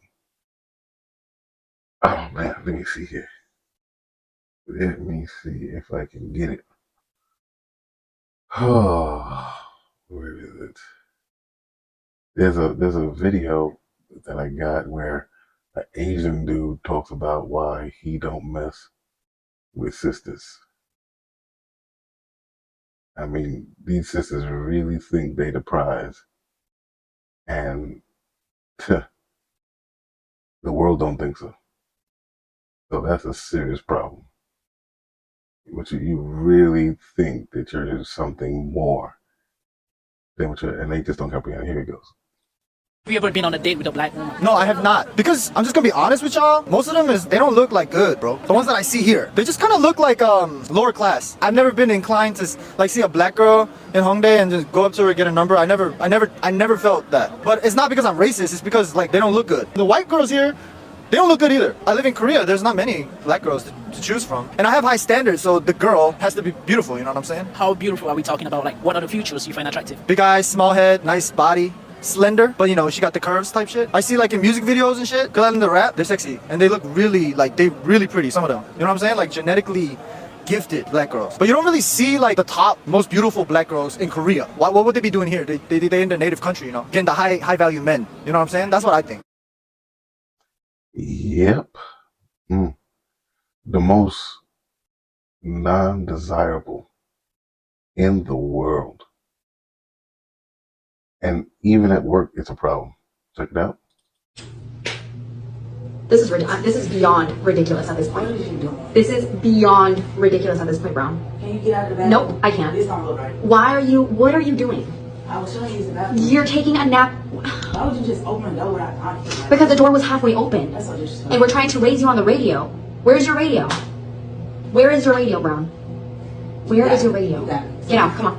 Oh man, let me see here. Let me see if I can get it. Oh, where is it? There's a video that I got where an Asian dude talks about why he don't mess with sisters. I mean, these sisters really think they the prize, and the world don't think so. So that's a serious problem. But you really think that you're something more than what you're, and they just don't comprehend. Here it goes. Have you ever been on a date with a black woman? No, I have not. Because I'm just gonna be honest with y'all, most of them they don't look like good, bro. The ones that I see here, they just kind of look like lower class. I've never been inclined to like see a black girl in Hongdae and just go up to her and get a number. I never felt that. But it's not because I'm racist. It's because like they don't look good. The white girls here, they don't look good either. I live in Korea. There's not many black girls to choose from. And I have high standards, so the girl has to be beautiful, you know what I'm saying? How beautiful are we talking about? Like, what are the features you find attractive? Big eyes, small head, nice body, slender, but you know, she got the curves type shit. I see like in music videos and shit, cause I'm in the rap, they're sexy. And they look really, like, they really pretty, some of them. You know what I'm saying? Like genetically gifted black girls. But you don't really see like the top most beautiful black girls in Korea. What would they be doing here? They in their native country, you know? Getting the high value men. You know what I'm saying? That's what I think. Yep. The most non-desirable in the world. And even at work, it's a problem. Check it out. This is beyond ridiculous at this point. This is beyond ridiculous at this point, Brown. Can you get out of the bathroom? Nope, I can't. This don't look right. What are you doing? I was showing you the bathroom. You're taking a nap. Why would you just open the door without knocking? Because the door was halfway open. That's so disrespectful. And we're trying to raise you on the radio. Where's your radio? Where is your radio, Brown? Where is your radio? Get out, come on.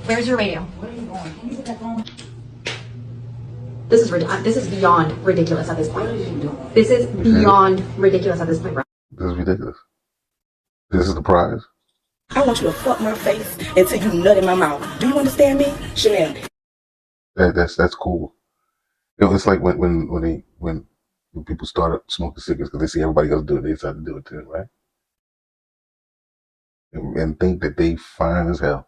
Where's your radio? Where are you going? Can you put that phone? This is beyond ridiculous at this point. This is beyond ridiculous at this point, bro. This is ridiculous. This is the prize. I want you to fuck my face until you nut in my mouth. Do you understand me, Chanel? That's cool. It's like when people start smoking cigarettes because they see everybody else do it, they decide to do it too, right? And think that they fine as hell.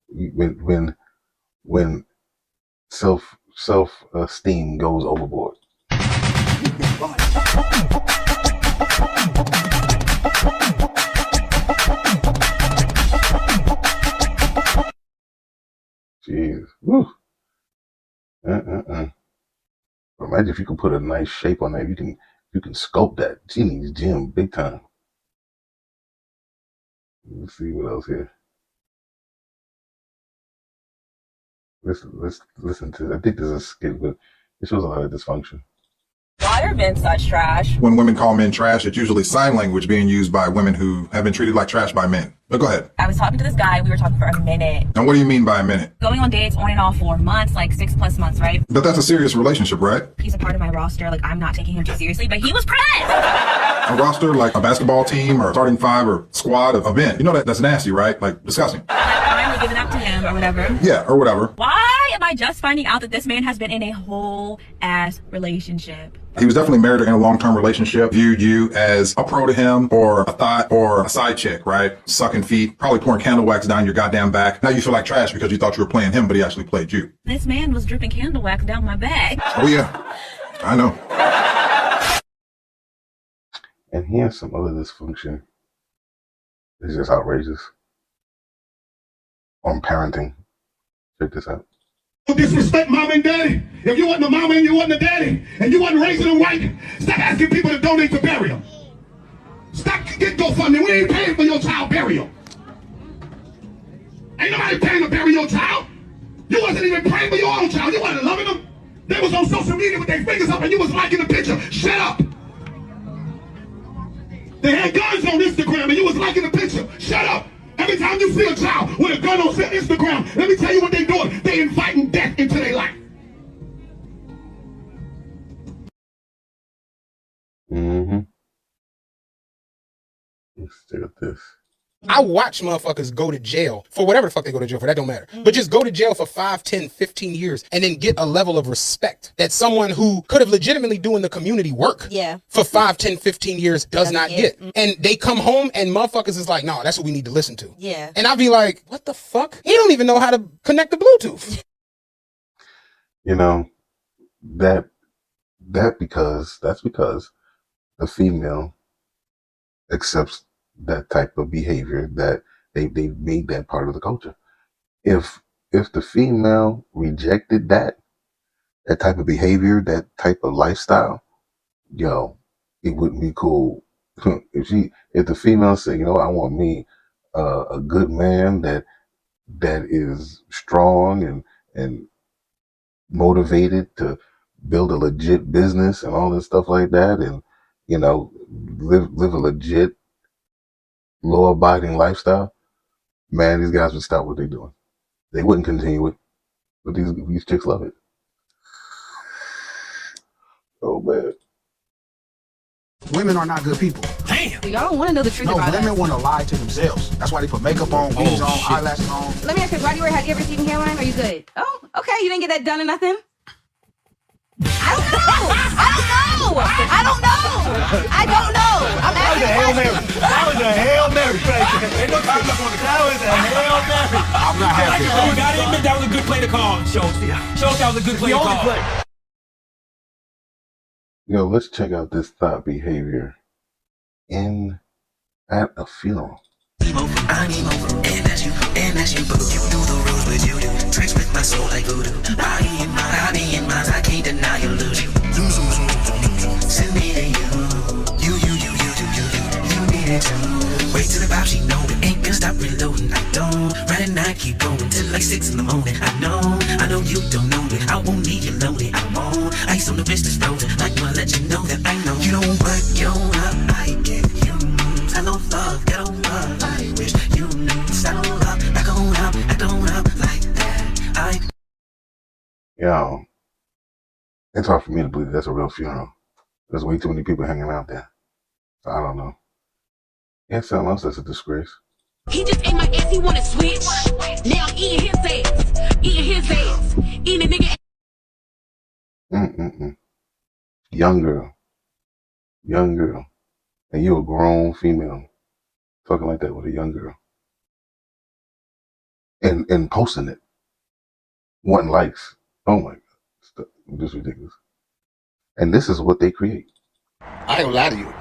When self-esteem goes overboard. Jeez. Woo. Imagine if you could put a nice shape on that. You can sculpt that. She needs gym big time. Let's see what else here. Let's listen to. I think this is a skit, but it shows a lot of dysfunction. Why are men such trash? When women call men trash, it's usually sign language being used by women who have been treated like trash by men. But go ahead. I was talking to this guy. We were talking for a minute. Now, what do you mean by a minute? Going on dates on and off for months, like 6+ months, right? But that's a serious relationship, right? He's a part of my roster. Like, I'm not taking him too seriously, but he was pressed. A roster like a basketball team or starting five or squad of men. You know that's nasty, right? Like, disgusting. Like, finally giving up to him or whatever. Yeah, or whatever. Why am I just finding out that this man has been in a whole ass relationship? He was definitely married or in a long-term relationship, viewed you as a pro to him or a thought or a side chick, right? Sucking feet, probably pouring candle wax down your goddamn back. Now you feel like trash because you thought you were playing him, but he actually played you. This man was dripping candle wax down my back. Oh yeah, I know. And here's some other dysfunction. It's just outrageous. On parenting. Check this out. Disrespect mom and daddy. If you wasn't a mama and you wasn't a daddy, and you wasn't raising them right, stop asking people to donate to burial. Stop get GoFundMe. We ain't paying for your child burial. Ain't nobody paying to bury your child. You wasn't even praying for your own child. You wasn't loving them. They was on social media with their fingers up and you was liking the picture. Shut up. They had guns on Instagram and you was liking the picture. Shut up. Every time you see a child with a gun on Instagram, let me tell you what they doing. They inviting death into their life. Mm-hmm. Let's look at this. I watch motherfuckers go to jail for whatever the fuck they go to jail for. That don't matter. But just go to jail for 5, 10, 15 years and then get a level of respect that someone who could have legitimately doing the community work for 5, 10, 15 years does not get. And they come home and motherfuckers is like, no, that's what we need to listen to. Yeah. And I'll be like, what the fuck? He don't even know how to connect the Bluetooth. You know, that's because the female accepts that type of behavior, that they made that part of the culture. If the female rejected that type of behavior, that type of lifestyle, yo, it wouldn't be cool. If the female said, you know, I want me a good man that is strong and motivated to build a legit business and all this stuff like that, and you know, live a legit law-abiding lifestyle, man, these guys would stop what they're doing. They wouldn't continue it, but these chicks love it. Oh man, Women are not good people. Damn. Y'all don't want to know the truth No, about women us. want to lie to themselves. That's why they put makeup on, wigs on, eyelashes on. Let me ask you, why do you wear? Have you ever seen hairline? Are you good? Oh, okay. You didn't get that done or nothing? I don't know. I don't know. I'm asking That was a Hail Mary right there. Ain't no time left on the That was a Hail Mary. I'm not happy. You gotta admit that was a good play to call, Schultz. Schultz, that was a good play to call. yo, let's check out this thought behavior at a funeral. I need more, and that's you, boo. You do the rules, but you do tricks with my soul like voodoo. Body in mind, I can't deny you lose you. Send me to you. You need it too. Wait till the vibe, she know it. Ain't gonna stop reloading. I don't. Right at night, keep going till like 6 in the morning. I know you don't know it. I won't need you loaded. I'm on ice on the wrist is frozen. Like wanna let you know that I know you don't work your up. I get you. Hello love, get on love. I wish you knew. Settle up, act on up like that. Yo, It's hard for me to believe that's a real funeral. There's way too many people hanging out there. So I don't know. Yeah, something else that's a disgrace. He just ate my ass, he wanna switch. Now I'm eating his ass. Eating his ass. Eating a nigga. Young girl. Young girl. And you a grown female talking like that with a young girl. And posting it. Wanting likes. Oh my God. This is ridiculous. And this is what they create. I ain't gonna lie to you.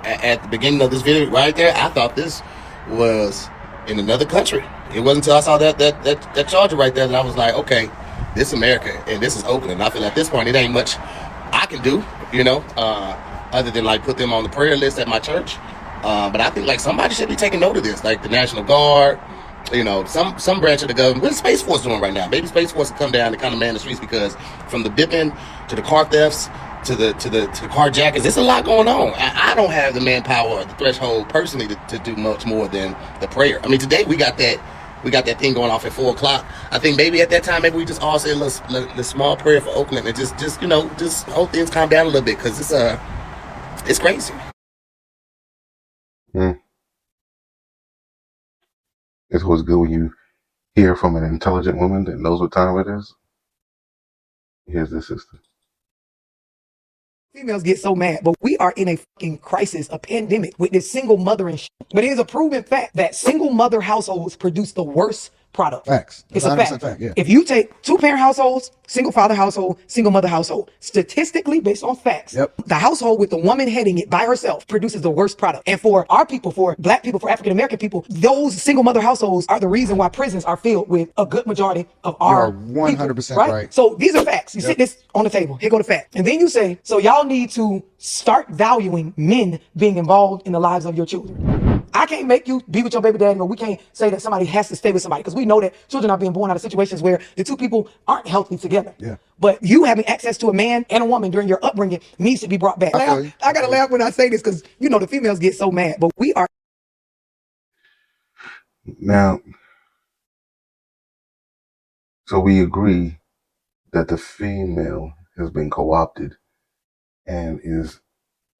At the beginning of this video right there, I thought this was in another country. It wasn't until I saw that charger right there that I was like, okay, this is America and this is Oakland. And I feel at this point it ain't much I can do, you know, other than like put them on the prayer list at my church. But I think like somebody should be taking note of this, like the National Guard, you know, some branch of the government. What's Space Force doing right now? Maybe Space Force will come down and kind of man the streets, because from the bipping to the car thefts to the carjackings, there's a lot going on. I don't have the manpower or the threshold personally to do much more than the prayer. I mean, today we got that thing going off at 4 o'clock. I think maybe at that time, maybe we just all say a little small prayer for Oakland and just you know, just hope things calm down a little bit, because it's crazy. It's always good when you hear from an intelligent woman that knows what time it is. Here's this sister. Females get so mad, but we are in a fucking crisis, a pandemic with this single mother and shit. But it is a proven fact that single mother households produce the worst product. Facts. It's a fact. Yeah. If you take 2-parent households, single father household, single mother household, statistically based on facts, the household with the woman heading it by herself produces the worst product. And for our people, for black people, for African American people, those single mother households are the reason why prisons are filled with a good majority of our You are 100% people, right. So these are facts. You sit this on the table. Here go the fact. And then you say, so y'all need to start valuing men being involved in the lives of your children. I can't make you be with your baby daddy, or we can't say that somebody has to stay with somebody, because we know that children are being born out of situations where the two people aren't healthy together. Yeah. But you having access to a man and a woman during your upbringing needs to be brought back. I gotta laugh when I say this, because you know the females get so mad, but we are. Now, so we agree that the female has been co-opted and is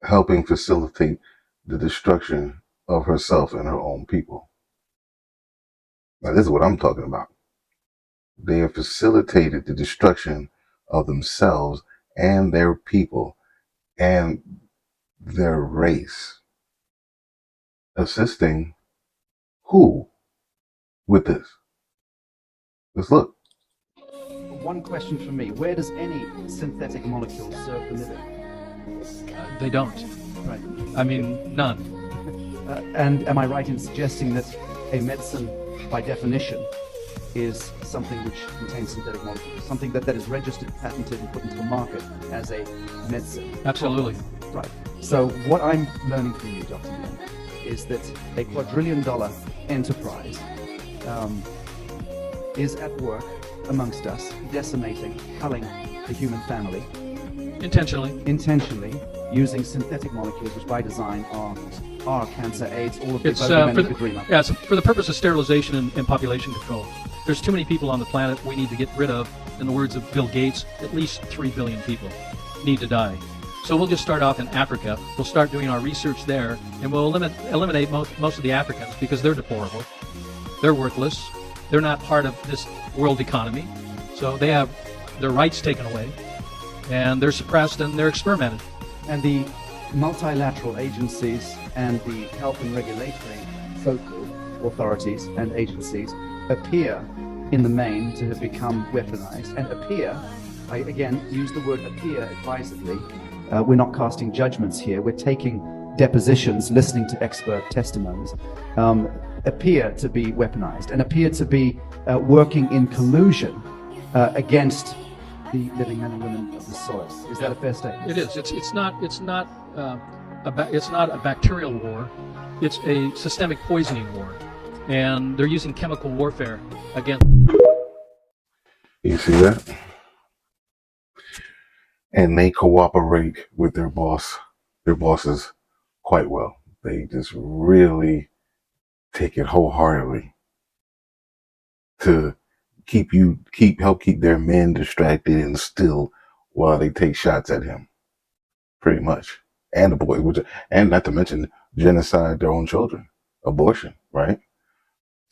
helping facilitate the destruction of herself and her own people. Now, this is what I'm talking about. They have facilitated the destruction of themselves and their people and their race. Assisting who with this? Let's look. One question from me. Where does any synthetic molecule serve the liver? They don't. Right. I mean, none. And am I right in suggesting that a medicine, by definition, is something which contains synthetic molecules, something that is registered, patented, and put into the market as a medicine? Absolutely. Right. So what I'm learning from you, Dr. Yen, is that a quadrillion-dollar enterprise is at work amongst us, decimating, culling the human family. Intentionally, using synthetic molecules, which by design are cancer, AIDS, all of the It's for the purpose of sterilization and population control. There's too many people on the planet we need to get rid of. In the words of Bill Gates, at least 3 billion people need to die. So we'll just start off in Africa. We'll start doing our research there, and we'll eliminate most of the Africans, because they're deplorable. They're worthless. They're not part of this world economy. So they have their rights taken away, and they're suppressed and they're experimented. And the multilateral agencies and the health and regulatory focal authorities and agencies appear in the main to have become weaponized, and appear, I again use the word appear advisedly, we're not casting judgments here, we're taking depositions, listening to expert testimonies, appear to be weaponized and appear to be working in collusion against the living men and women of the soil. Is that a fair statement? It is. It's not a bacterial war. It's a systemic poisoning war, and they're using chemical warfare against. You see that? And they cooperate with their bosses quite well. They just really take it wholeheartedly to help keep their men distracted and still while they take shots at him, pretty much, and the boys, and not to mention genocide their own children, abortion, right?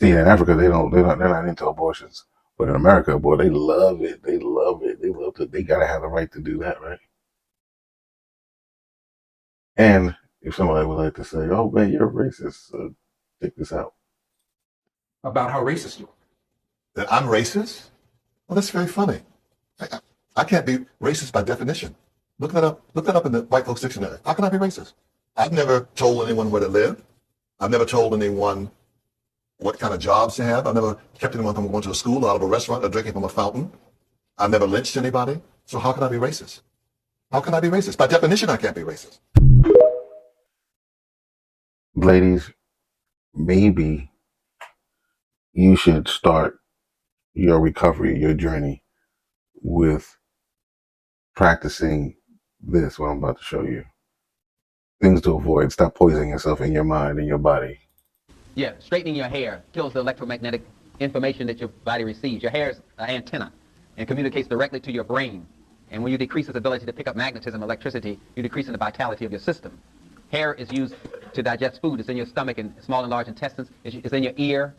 See, in Africa, they're not into abortions, but in America, boy, they love it. They love it. They love it. They gotta have the right to do that, right? And if somebody would like to say, "Oh man, you're a racist," check this out. About how racist you are. That I'm racist? Well, that's very funny. I can't be racist by definition. Look that up. Look that up in the White Folks Dictionary. How can I be racist? I've never told anyone where to live. I've never told anyone what kind of jobs to have. I've never kept anyone from going to a school, or out of a restaurant, or drinking from a fountain. I've never lynched anybody. So how can I be racist? How can I be racist? By definition, I can't be racist. Ladies, maybe you should start your recovery, your journey, with practicing this, what I'm about to show you. Things to avoid. Stop poisoning yourself in your mind and your body. Yeah, straightening your hair kills the electromagnetic information that your body receives. Your hair is an antenna and communicates directly to your brain. And when you decrease its ability to pick up magnetism, electricity, you're decreasing the vitality of your system. Hair is used to digest food. It's in your stomach and small and large intestines. It's in your ear.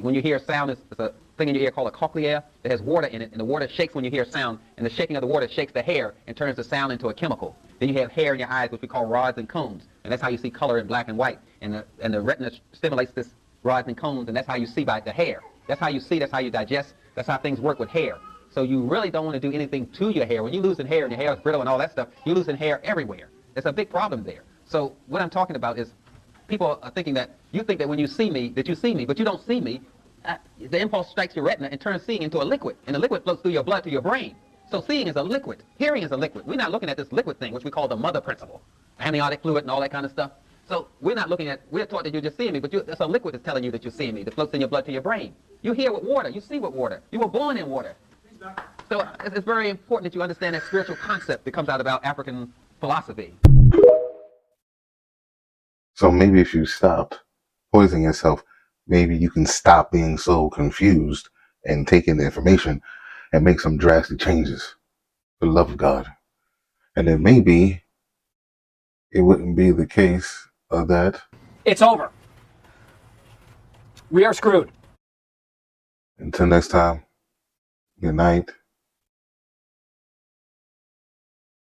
When you hear sound, it's a thing in your ear called a cochlea that has water in it, and the water shakes when you hear sound, and the shaking of the water shakes the hair and turns the sound into a chemical. Then you have hair in your eyes, which we call rods and cones, and that's how you see color in black and white. And the retina stimulates this rods and cones, and that's how you see by the hair. That's how you see, that's how you digest, that's how things work with hair. So you really don't want to do anything to your hair. When you're losing hair and your hair is brittle and all that stuff, you're losing hair everywhere. There's a big problem there. So what I'm talking about is people are thinking that you think that when you see me, that you see me, but you don't see me. The impulse strikes your retina and turns seeing into a liquid, and the liquid flows through your blood to your brain. So seeing is a liquid. Hearing is a liquid. We're not looking at this liquid thing, which we call the mother principle, amniotic fluid and all that kind of stuff. So we're not looking at, we're taught that you're just seeing me, but it's a liquid that's telling you that you're seeing me, that floats in your blood to your brain. You hear with water. You see with water. You were born in water. So it's very important that you understand that spiritual concept that comes out of our African philosophy. So maybe if you stopped poisoning yourself, maybe you can stop being so confused and take in the information and make some drastic changes for the love of God. And then maybe it wouldn't be the case of that. It's over. We are screwed. Until next time, good night.